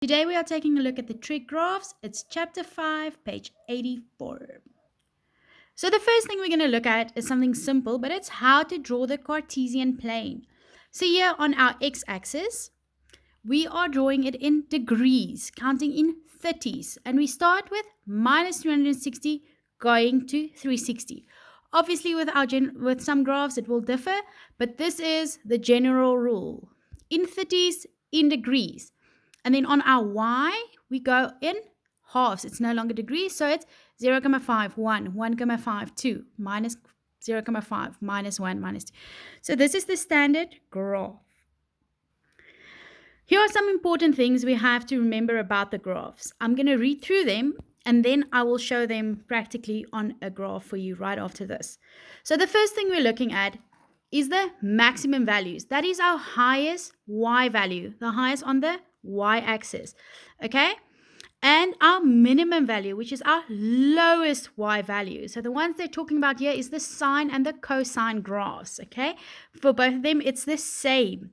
Today we are taking a look at the trig graphs. It's chapter 5, page 84. So the first thing we're going to look at is something simple, but it's how to draw the Cartesian plane. So here on our x-axis, we are drawing it in degrees, counting in 30s. And we start with minus 360 going to 360. Obviously with some graphs it will differ, but this is the general rule. In 30s, in degrees. And then on our y, we go in halves. It's no longer degrees, so it's 0, 0,5, 1, 1,5, 2, minus 0, 0,5, minus 1, minus 2. So this is the standard graph. Here are some important things we have to remember about the graphs. I'm going to read through them, and then I will show them practically on a graph for you right after this. So the first thing we're looking at is the maximum values. That is our highest y value, the highest on the y-axis, okay? And our minimum value, which is our lowest y value. So the ones they're talking about here is the sine and the cosine graphs, okay? For both of them, it's the same.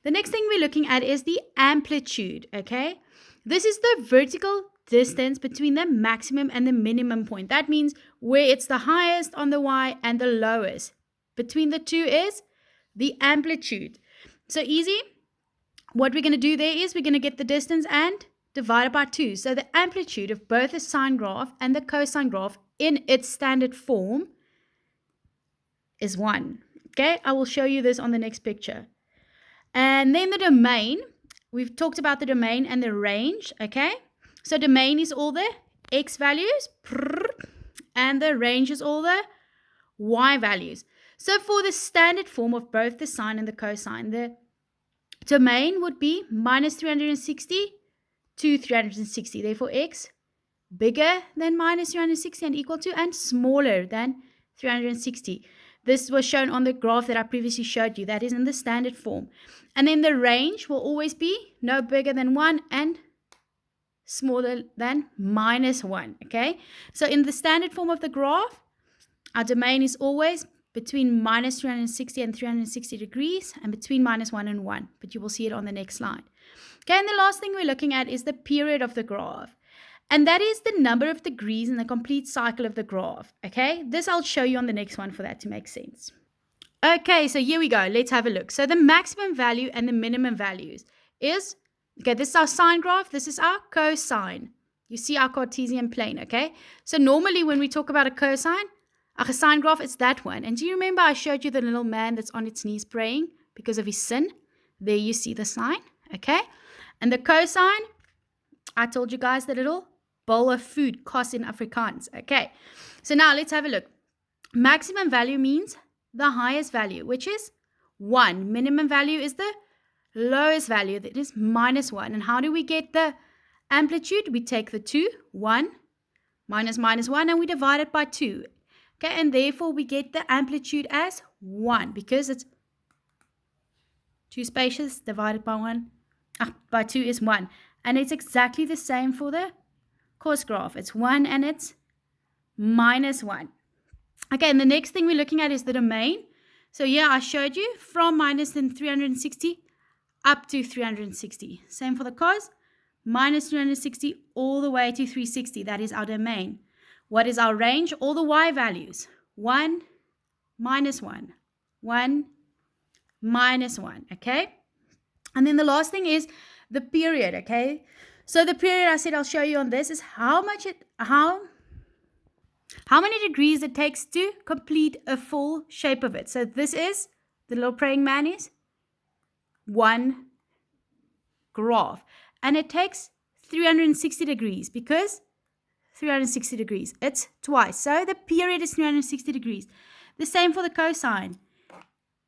The next thing we're looking at is the amplitude, okay? This is the vertical distance between the maximum and the minimum point. That means where it's the highest on the y and the lowest. Between the two is the amplitude. So easy. What we're going to do there is we're going to get the distance and divide it by 2. So the amplitude of both the sine graph and the cosine graph in its standard form is 1. Okay, I will show you this on the next picture. And then the domain, we've talked about the domain and the range, okay? So domain is all the x values, and the range is all the y values. So for the standard form of both the sine and the cosine, the domain would be minus 360 to 360. Therefore, x bigger than minus 360 and equal to, and smaller than 360. This was shown on the graph that I previously showed you. That is in the standard form. And then the range will always be no bigger than 1 and smaller than minus 1. Okay? So in the standard form of the graph, our domain is always between minus 360 and 360 degrees, and between minus 1 and 1. But you will see it on the next slide. Okay, and the last thing we're looking at is the period of the graph. And that is the number of degrees in the complete cycle of the graph. Okay, this I'll show you on the next one for that to make sense. Okay, so here we go. Let's have a look. So the maximum value and the minimum values is, okay, this is our sine graph. This is our cosine. You see our Cartesian plane, okay? So normally when we talk about a cosine, a sine graph, it's that one. And do you remember I showed you the little man that's on its knees praying because of his sin? There you see the sine, okay? And the cosine, I told you guys the little bowl of food, kos in Afrikaans, okay? So now let's have a look. Maximum value means the highest value, which is 1. Minimum value is the lowest value, that is minus 1. And how do we get the amplitude? We take the 2, 1, minus 1, and we divide it by 2. Okay, and therefore we get the amplitude as 1 because it's 2 spaces divided by 1. By 2 is 1. And it's exactly the same for the course graph. It's 1 and it's minus 1. Okay, and the next thing we're looking at is the domain. So yeah, I showed you from minus 360 up to 360. Same for the cos, minus 360 all the way to 360. That is our domain. What is our range? All the y values. 1, minus 1. 1, minus 1. Okay? And then the last thing is the period. Okay? So the period I said I'll show you on this is how many degrees it takes to complete a full shape of it. So this is, the little praying man is 1 graph. And it takes 360 degrees because 360 degrees. It's twice. So the period is 360 degrees. The same for the cosine.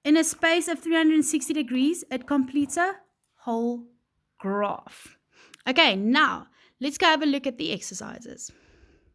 In a space of 360 degrees, it completes a whole graph. Okay, now let's go have a look at the exercises.